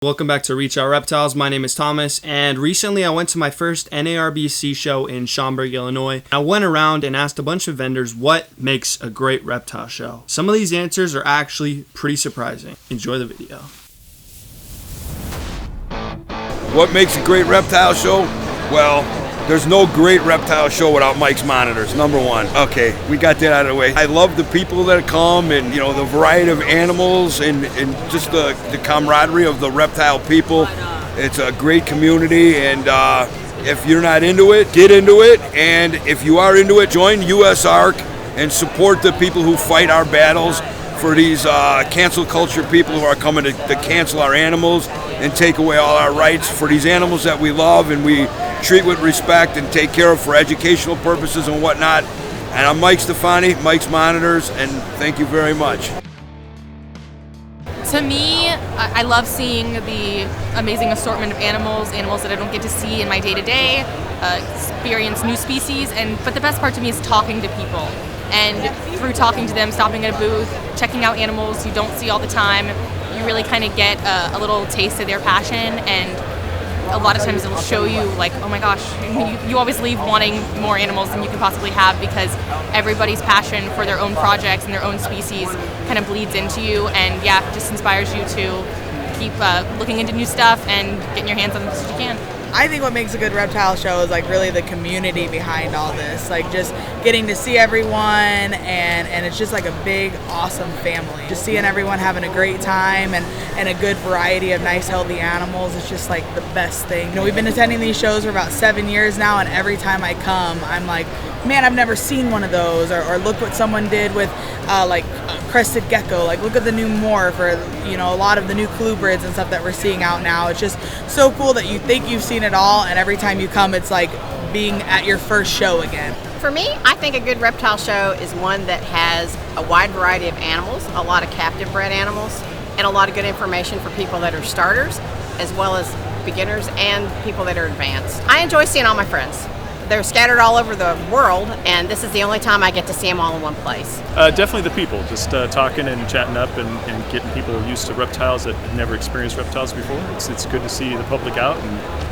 Welcome back to Out Reptiles. My name is Thomas, and recently I went to my first NARBC show in Schaumburg, Illinois. I went around and asked a bunch of vendors what makes a great reptile show. Some of these answers are actually pretty surprising. Enjoy the video. What makes a great reptile show? Well, there's no great reptile show without Mike's monitors, number one. Okay, we got that out of the way. I love the people that come and, you know, the variety of animals and just the camaraderie of the reptile people. It's a great community, and if you're not into it, get into it. And if you are into it, join USARC and support the people who fight our battles for these cancel culture people who are coming to cancel our animals and take away all our rights for these animals that we love and we treat with respect and take care of for educational purposes and whatnot. And I'm Mike Stefani, Mike's Monitors, and thank you very much. To me, I love seeing the amazing assortment of animals that I don't get to see in my day-to-day, experience new species, but the best part to me is talking to people. And through talking to them, stopping at a booth, checking out animals you don't see all the time, you really kind of get a little taste of their passion, and a lot of times it will show you like, oh my gosh, you always leave wanting more animals than you can possibly have, because everybody's passion for their own projects and their own species kind of bleeds into you, and yeah, just inspires you to keep looking into new stuff and getting your hands on as much as you can. I think what makes a good reptile show is like really the community behind all this, like just getting to see everyone, and it's just like a big awesome family. Just seeing everyone having a great time and a good variety of nice healthy animals, it's just like the best thing. You know, we've been attending these shows for about 7 years now, and every time I come I'm like, man, I've never seen one of those, or look what someone did with crested gecko, like look at the new morph, or you know, a lot of the new colubrids and stuff that we're seeing out now. It's just so cool that you think you've seen it all, and every time you come it's like being at your first show again. For me, I think a good reptile show is one that has a wide variety of animals, a lot of captive bred animals, and a lot of good information for people that are starters, as well as beginners and people that are advanced. I enjoy seeing all my friends. They're scattered all over the world, and this is the only time I get to see them all in one place. Definitely the people, just talking and chatting up and getting people used to reptiles that have never experienced reptiles before. It's good to see the public out and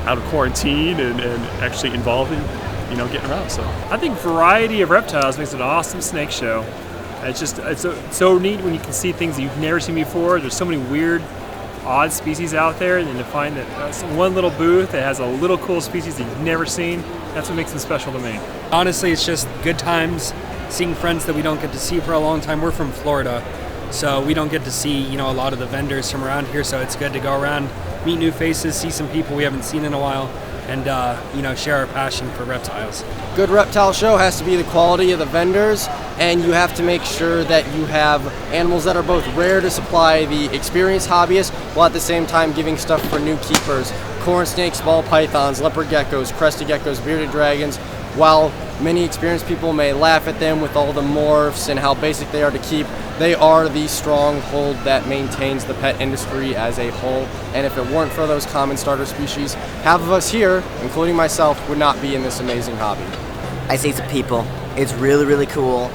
out of quarantine and actually involved in, you know, getting around. So I think variety of reptiles makes it an awesome snake show. It's so neat when you can see things that you've never seen before. There's so many weird, odd species out there, and to find that one little booth that has a little cool species that you've never seen, that's what makes them special to me. Honestly, it's just good times seeing friends that we don't get to see for a long time. We're from Florida, so we don't get to see, you know, a lot of the vendors from around here, so it's good to go around, meet new faces, see some people we haven't seen in a while, and you know, share our passion for reptiles. Good reptile show has to be the quality of the vendors, and you have to make sure that you have animals that are both rare to supply the experienced hobbyists, while at the same time giving stuff for new keepers. Corn snakes, ball pythons, leopard geckos, crested geckos, bearded dragons. While many experienced people may laugh at them with all the morphs and how basic they are to keep, they are the stronghold that maintains the pet industry as a whole. And if it weren't for those common starter species, half of us here, including myself, would not be in this amazing hobby. I see some people. It's really, really cool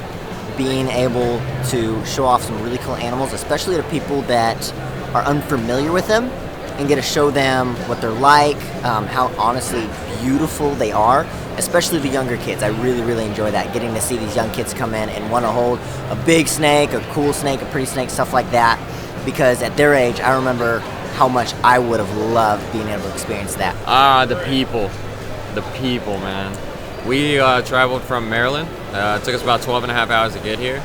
being able to show off some really cool animals, especially to people that are unfamiliar with them, and get to show them what they're like, how honestly beautiful they are, especially the younger kids. I really, really enjoy that, getting to see these young kids come in and want to hold a big snake, a cool snake, a pretty snake, stuff like that, because at their age, I remember how much I would have loved being able to experience that. The people, man. We traveled from Maryland. It took us about 12 and a half hours to get here.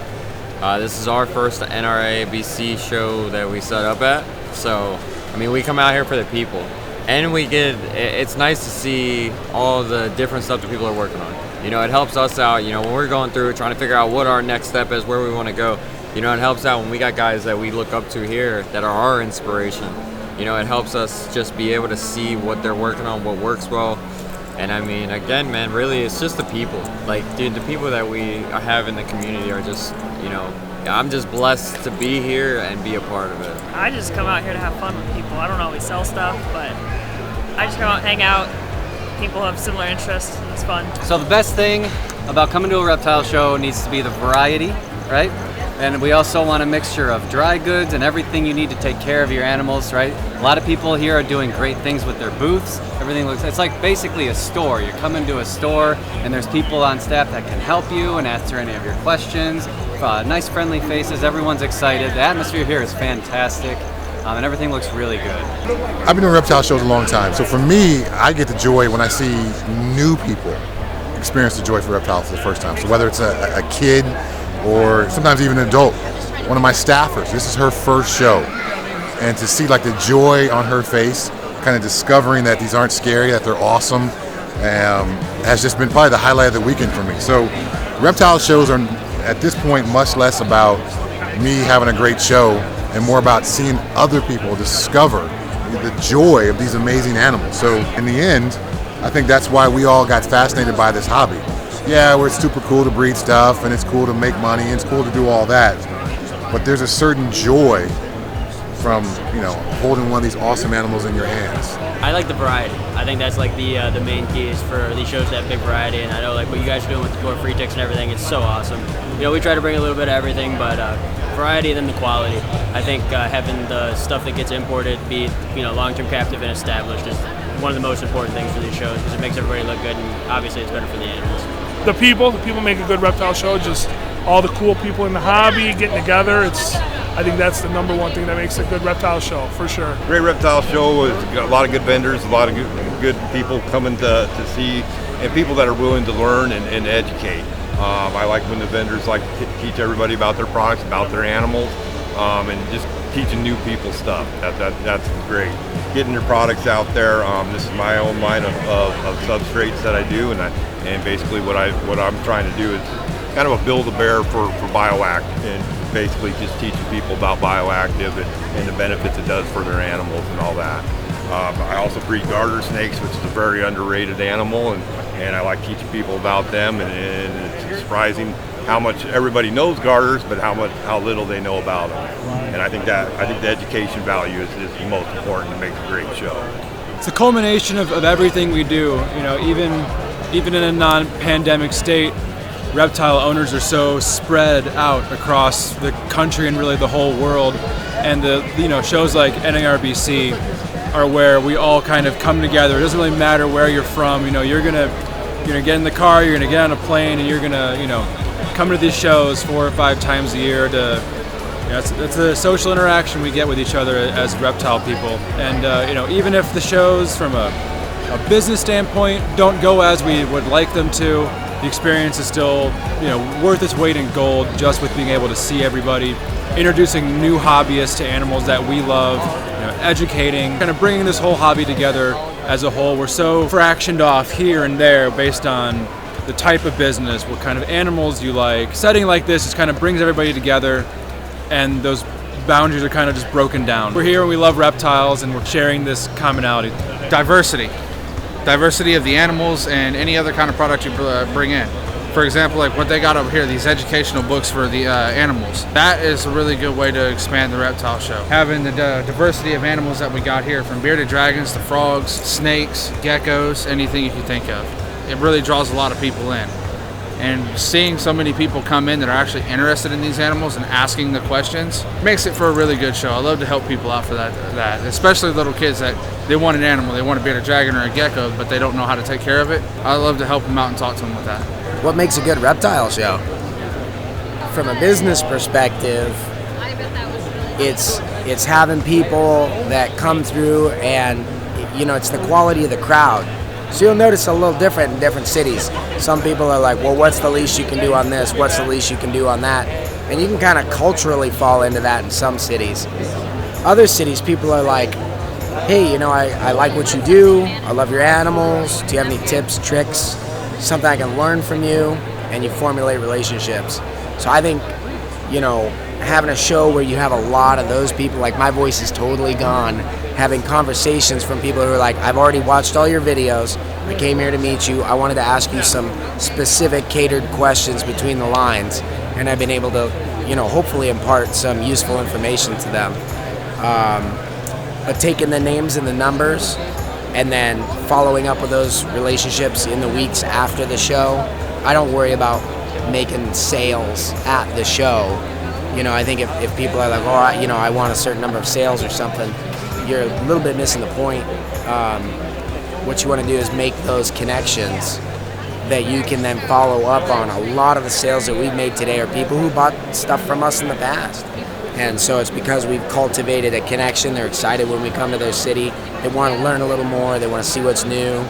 This is our first NARBC show that we set up at. So, I mean, we come out here for the people. And it's nice to see all the different stuff that people are working on. You know, it helps us out, you know, when we're going through trying to figure out what our next step is, where we want to go. You know, it helps out when we got guys that we look up to here that are our inspiration. You know, it helps us just be able to see what they're working on, what works well. And I mean, again, man, really, it's just the people. Like, dude, the people that we have in the community are just, you know, I'm just blessed to be here and be a part of it. I just come out here to have fun with people. I don't always sell stuff, but I just come out, hang out. People have similar interests. It's fun. So the best thing about coming to a reptile show needs to be the variety, right? And we also want a mixture of dry goods and everything you need to take care of your animals, right? A lot of people here are doing great things with their booths. Everything looks, it's like basically a store. You're coming to a store and there's people on staff that can help you and answer any of your questions. Nice friendly faces, everyone's excited. The atmosphere here is fantastic. And everything looks really good. I've been doing reptile shows a long time, so for me, I get the joy when I see new people experience the joy for reptiles for the first time. So whether it's a kid or sometimes even an adult, one of my staffers, this is her first show, and to see like the joy on her face, kind of discovering that these aren't scary, that they're awesome, has just been probably the highlight of the weekend for me. So reptile shows are at this point much less about me having a great show and more about seeing other people discover the joy of these amazing animals. So in the end, I think that's why we all got fascinated by this hobby. Yeah, where it's super cool to breed stuff and it's cool to make money and it's cool to do all that, but there's a certain joy from, you know, holding one of these awesome animals in your hands. I like the variety. I think that's like the main key is for these shows to have big variety, and I know like what you guys are doing with the core free ticks and everything, it's so awesome. You know, we try to bring a little bit of everything, but variety and then the quality. I think having the stuff that gets imported, be it, you know, long-term captive and established, is one of the most important things for these shows because it makes everybody look good, and obviously it's better for the animals. The people make a good reptile show. Just all the cool people in the hobby getting together. I think that's the number one thing that makes a good reptile show, for sure. Great Reptile Show has got a lot of good vendors, a lot of good people coming to see, and people that are willing to learn and educate. I like when the vendors like to teach everybody about their products, about their animals, and just teaching new people stuff. That's great. Getting your products out there. This is my own line of substrates that I do, and basically what I'm trying to do is kind of a build-a-bear for BioAct, and basically just teaching people about BioActive and the benefits it does for their animals and all that. I also breed garter snakes, which is a very underrated animal, and I like teaching people about them, and it's surprising how much everybody knows garters, but how little they know about them. And I think the education value is the most important to make a great show. It's a culmination of everything we do. You know, even in a non-pandemic state, reptile owners are so spread out across the country and really the whole world, and shows like NARBC are where we all kind of come together. It doesn't really matter where you're from. You know, you're gonna get in the car, you're gonna get on a plane, and you're gonna come to these shows 4 or 5 times a year to. It's the social interaction we get with each other as reptile people, and even if the shows from a business standpoint don't go as we would like them to, the experience is still worth its weight in gold just with being able to see everybody, introducing new hobbyists to animals that we love, educating, kind of bringing this whole hobby together as a whole. We're so fractioned off here and there based on the type of business, what kind of animals you like. Setting like this just kind of brings everybody together, and those boundaries are kind of just broken down. We're here and we love reptiles, and we're sharing this commonality. Diversity of the animals and any other kind of product you bring in. For example, like what they got over here, these educational books for the animals. That is a really good way to expand the reptile show. Having the diversity of animals that we got here, from bearded dragons to frogs, snakes, geckos, anything you can think of. It really draws a lot of people in. And seeing so many people come in that are actually interested in these animals and asking the questions makes it for a really good show. I love to help people out for that, especially little kids that they want an animal, they want to bearded dragon or a gecko, but they don't know how to take care of it. I love to help them out and talk to them with that. What makes a good reptile show? From a business perspective, it's having people that come through, and it's the quality of the crowd. So you'll notice a little different in different cities. Some people are like, well, what's the least you can do on this? What's the least you can do on that? And you can kind of culturally fall into that in some cities. Other cities, people are like, hey, I like what you do. I love your animals. Do you have any tips, tricks, something I can learn from you? And you formulate relationships. So I think, having a show where you have a lot of those people, like my voice is totally gone, having conversations from people who are like, I've already watched all your videos, I came here to meet you, I wanted to ask you some specific catered questions between the lines, and I've been able to, hopefully impart some useful information to them. But taking the names and the numbers and then following up with those relationships in the weeks after the show, I don't worry about making sales at the show. I think if people are like, I want a certain number of sales or something, you're a little bit missing the point. What you want to do is make those connections that you can then follow up on. A lot of the sales that we've made today are people who bought stuff from us in the past. And so it's because we've cultivated a connection. They're excited when we come to their city. They want to learn a little more. They want to see what's new.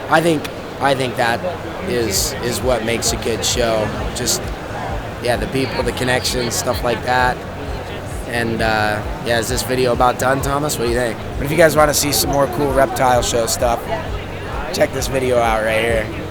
I think that is what makes a good show. Just, the people, the connections, stuff like that. And is this video about done, Thomas? What do you think? But if you guys want to see some more cool reptile show stuff, check this video out right here.